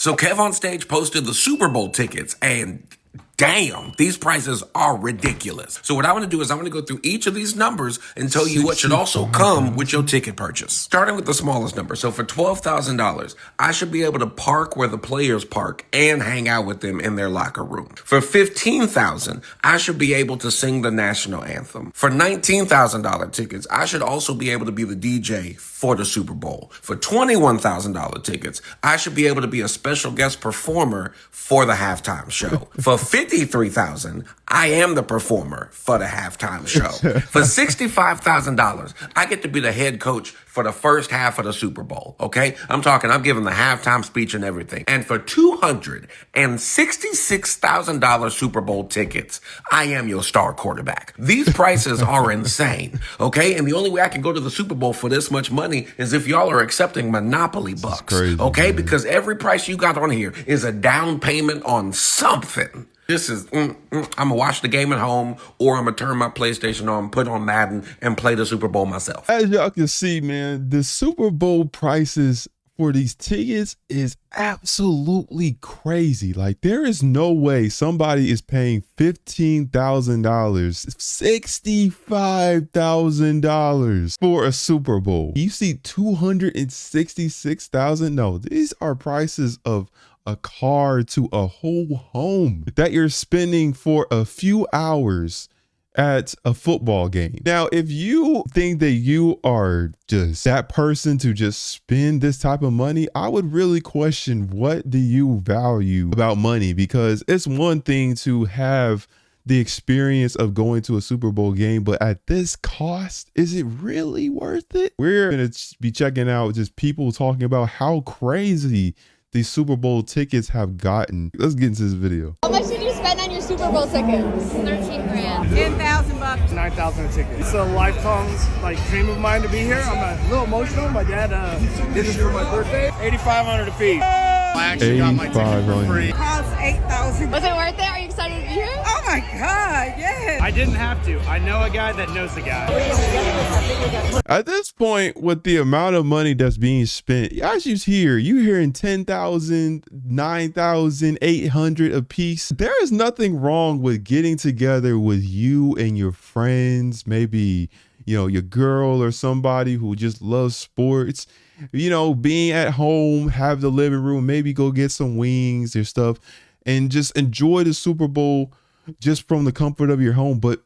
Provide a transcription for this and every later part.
So Kev on Stage posted the Super Bowl tickets, and damn, these prices are ridiculous. So what I want to do is I want to go through each of these numbers and tell you what should also come with your ticket purchase. Starting with the smallest number. So for $12,000, I should be able to park where the players park and hang out with them in their locker room. For $15,000, I should be able to sing the national anthem. For $19,000 tickets, I should also be able to be the DJ for the Super Bowl. For $21,000 tickets, I should be able to be a special guest performer for the halftime show. For $53,000, I am the performer for the halftime show. For $65,000, I get to be the head coach for the first half of the Super Bowl, okay? I'm giving the halftime speech and everything. And for $266,000 Super Bowl tickets, I am your star quarterback. These prices are insane, okay? And the only way I can go to the Super Bowl for this much money is if y'all are accepting Monopoly bucks, crazy, okay? Man. Because every price you got on here is a down payment on something. This is, I'm gonna watch the game at home, or I'm gonna turn my PlayStation on, put on Madden, and play the Super Bowl myself. As y'all can see, man, the Super Bowl prices for these tickets is absolutely crazy. Like, there is no way somebody is paying $15,000, $65,000 for a Super Bowl. You see $266,000. No, these are prices of a car to a whole home that you're spending for a few hours at a football game. Now, if you think that you are just that person to just spend this type of money, I would really question, what do you value about money? Because it's one thing to have the experience of going to a Super Bowl game, but at this cost, is it really worth it? We're going to be checking out just people talking about how crazy these Super Bowl tickets have gotten. Let's get into this video. How much did you spend on your Super Bowl tickets? 13 grand. 10,000 bucks. 9,000 a ticket. It's a lifetime dream of mine to be here. I'm a little emotional. My dad did this for my birthday. 8,500 a piece. I actually got my ticket for free. Cost 8,000. Was it worth it? Are you excited to be here? Oh my God, yes. I didn't have to. I know a guy that knows the guy. At this point, with the amount of money that's being spent, as you hearing 10,000, 9,800 a piece. There is nothing wrong with getting together with you and your friends, maybe, your girl or somebody who just loves sports, being at home, have the living room, maybe go get some wings or stuff and just enjoy the Super Bowl just from the comfort of your home. But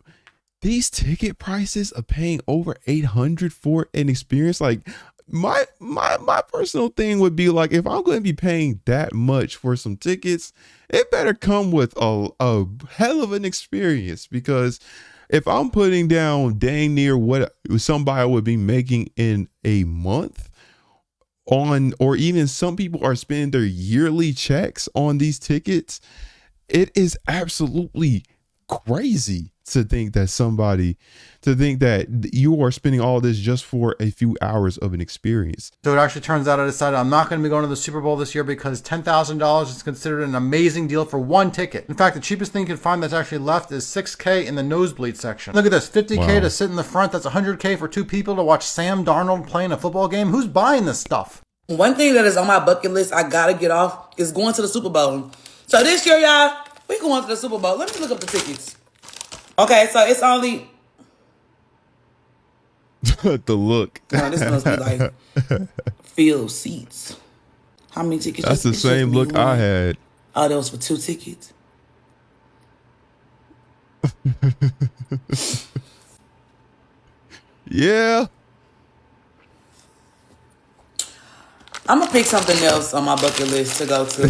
these ticket prices of paying over $800 for an experience, like my personal thing would be like, if I'm going to be paying that much for some tickets, it better come with a hell of an experience. Because if I'm putting down dang near what somebody would be making in a month on, or even some people are spending their yearly checks on these tickets, it is absolutely crazy to think that you are spending all this just for a few hours of an experience. So it actually turns out I decided I'm not going to be going to the Super Bowl this year because $10,000 is considered an amazing deal for one ticket. In fact, the cheapest thing you can find that's actually left is $6K in the nosebleed section. Look at this, $50K to sit in the front. That's $100K for two people to watch Sam Darnold playing a football game. Who's buying this stuff? One thing that is on my bucket list I gotta get off is going to the Super Bowl. So this year, y'all, we going to the Super Bowl. Let me look up the tickets. Okay, so it's only... The look. Oh, this must be like field seats. How many tickets? That's the same look I had. Oh, that was for 2 tickets. Yeah. I'm gonna pick something else on my bucket list to go to.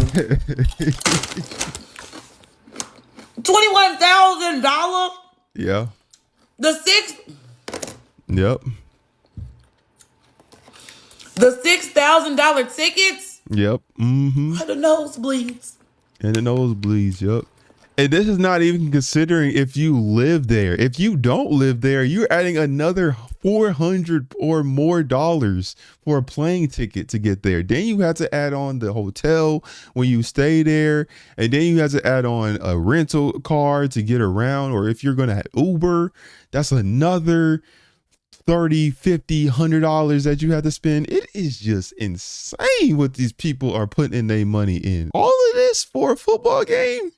$21,000. Yeah. The $6,000 tickets. Yep. Mm-hmm. The nosebleeds. And the nosebleeds. Yep. And this is not even considering if you live there. If you don't live there, you're adding another $400 or more for a plane ticket to get there. Then you have to add on the hotel when you stay there. And then you have to add on a rental car to get around. Or if you're going to Uber, that's another $30, $50, $100 that you have to spend. It is just insane what these people are putting their money in. All of this for a football game?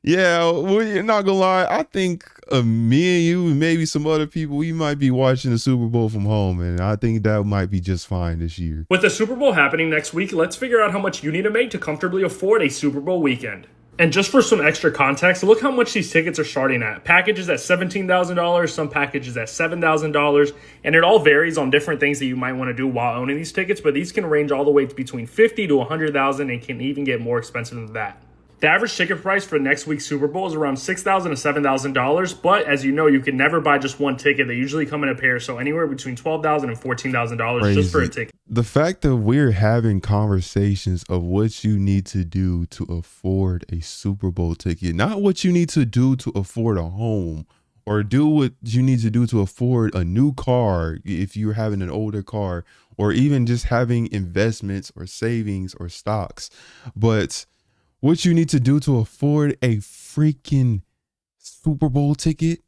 Yeah, we're not gonna lie. I think me and you and maybe some other people, we might be watching the Super Bowl from home, and I think that might be just fine this year. With the Super Bowl happening next week, let's figure out how much you need to make to comfortably afford a Super Bowl weekend. And just for some extra context, look how much these tickets are starting at. Packages at $17,000, some packages at $7,000, and it all varies on different things that you might want to do while owning these tickets, but these can range all the way to between $50,000 to $100,000 and can even get more expensive than that. The average ticket price for next week's Super Bowl is around $6,000 to $7,000, but as you know, you can never buy just one ticket. They usually come in a pair, so anywhere between $12,000 and $14,000 just for a ticket. The fact that we're having conversations of what you need to do to afford a Super Bowl ticket, not what you need to do to afford a home, or do what you need to do to afford a new car if you're having an older car, or even just having investments or savings or stocks, but what you need to do to afford a freaking Super Bowl ticket.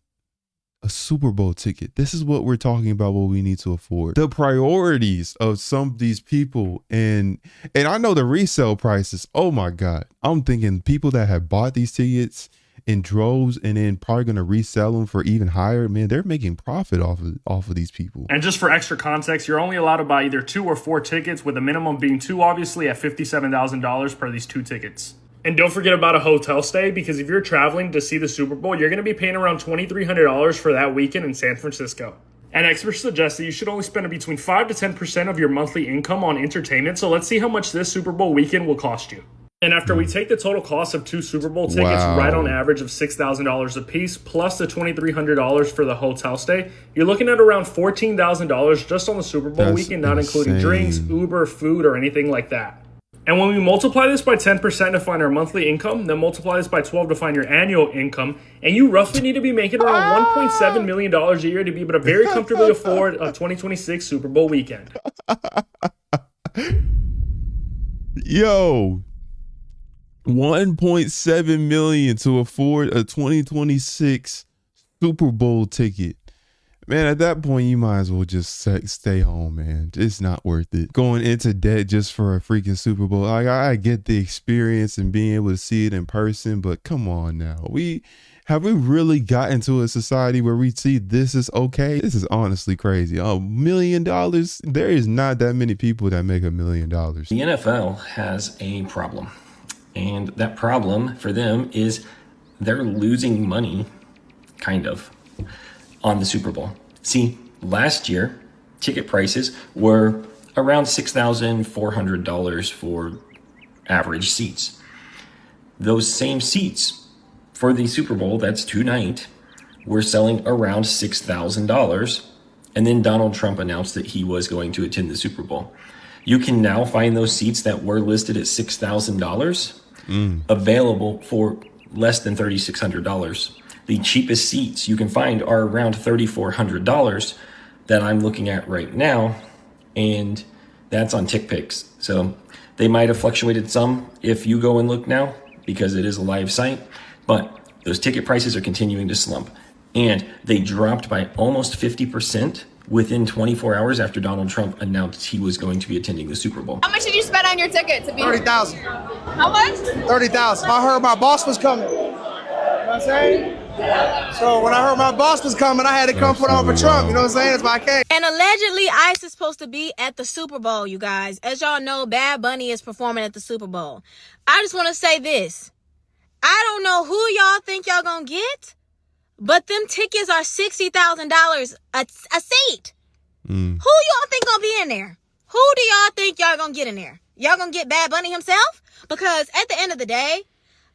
A Super Bowl ticket. This is what we're talking about, what we need to afford. The priorities of some of these people, and I know the resale prices. Oh my God. I'm thinking people that have bought these tickets in droves and then probably going to resell them for even higher. Man, they're making profit off of these people. And just for extra context, you're only allowed to buy either 2 or 4 tickets, with a minimum being 2, obviously, at $57,000 per these 2 tickets. And don't forget about a hotel stay, because if you're traveling to see the Super Bowl, you're going to be paying around $2,300 for that weekend in San Francisco. And experts suggest that you should only spend between 5 to 10% of your monthly income on entertainment. So let's see how much this Super Bowl weekend will cost you. And after we take the total cost of 2 Super Bowl tickets, right on average of $6,000 a piece, plus the $2,300 for the hotel stay, you're looking at around $14,000 just on the Super Bowl weekend, not including drinks, Uber, food, or anything like that. And when we multiply this by 10% to find our monthly income, then multiply this by 12 to find your annual income, and you roughly need to be making around $1.7 million a year to be able to very comfortably afford a 2026 Super Bowl weekend. Yo, $1.7 million to afford a 2026 Super Bowl ticket. Man, at that point, you might as well just stay home, man. It's not worth it. Going into debt just for a freaking Super Bowl. I get the experience and being able to see it in person, but come on now. Have we really gotten to a society where we see this is okay? This is honestly crazy. $1 million? There is not that many people that make $1 million. The NFL has a problem. And that problem for them is they're losing money, kind of, on the Super Bowl. See, last year, ticket prices were around $6,400 for average seats. Those same seats for the Super Bowl, that's tonight, were selling around $6,000. And then Donald Trump announced that he was going to attend the Super Bowl. You can now find those seats that were listed at $6,000 available for less than $3,600. The cheapest seats you can find are around $3,400 that I'm looking at right now, and that's on TickPicks. So they might have fluctuated some if you go and look now, because it is a live site, but those ticket prices are continuing to slump, and they dropped by almost 50% within 24 hours after Donald Trump announced he was going to be attending the Super Bowl. How much did you spend on your ticket to be? $30,000. How much? $30,000. I heard my boss was coming. You know what I'm saying? So when I heard my boss was coming, I had to come put on for Trump. You know what I'm saying? That's why I came. And allegedly, Ice is supposed to be at the Super Bowl, you guys. As y'all know, Bad Bunny is performing at the Super Bowl. I just want to say this. I don't know who y'all think y'all gonna get, but them tickets are $60,000 a seat. Who y'all think gonna be in there? Who do y'all think y'all gonna get in there? Y'all gonna get Bad Bunny himself? Because at the end of the day,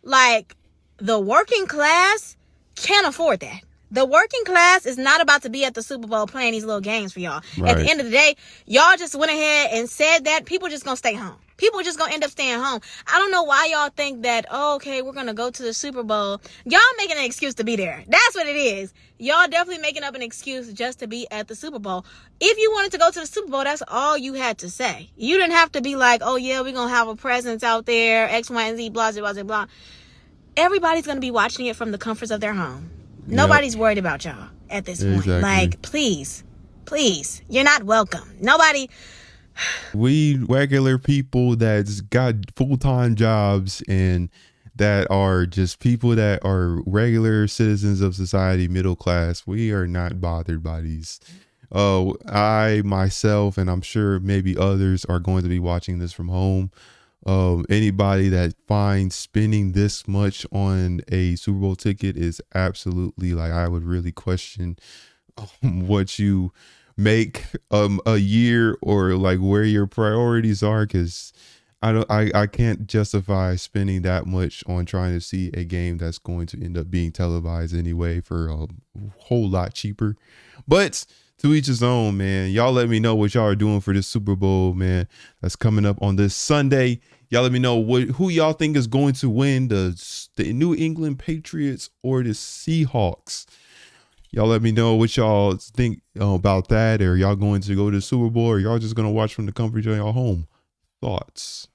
like, the working class can't afford that. The working class is not about to be at the Super Bowl playing these little games for y'all. Right. At the end of the day, y'all just went ahead and said that people just gonna stay home. People just gonna end up staying home. I don't know why y'all think that, oh, okay, we're gonna go to the Super Bowl. Y'all making an excuse to be there. That's what it is. Y'all definitely making up an excuse just to be at the Super Bowl. If you wanted to go to the Super Bowl, that's all you had to say. You didn't have to be like, oh yeah, we're gonna have a presence out there, X, Y, and Z, blah, blah, blah, blah. Everybody's gonna be watching it from the comforts of their home. Nobody's worried about y'all at this point. Like, please Please, you're not welcome. Nobody. We regular people that's got full-time jobs and that are just people that are regular citizens of society, middle class, we are not bothered by these. I myself, and I'm sure maybe others are going to be watching this from home. Anybody that finds spending this much on a Super Bowl ticket is absolutely, like, I would really question what you make a year, or like where your priorities are, because I can't justify spending that much on trying to see a game that's going to end up being televised anyway for a whole lot cheaper. But to each his own, man. Y'all let me know what y'all are doing for this Super Bowl, man, that's coming up on this Sunday. Y'all let me know who y'all think is going to win, the New England Patriots or the Seahawks. Y'all let me know what y'all think about that. Or y'all going to go to the Super Bowl, or y'all just going to watch from the comfort of your home? Thoughts?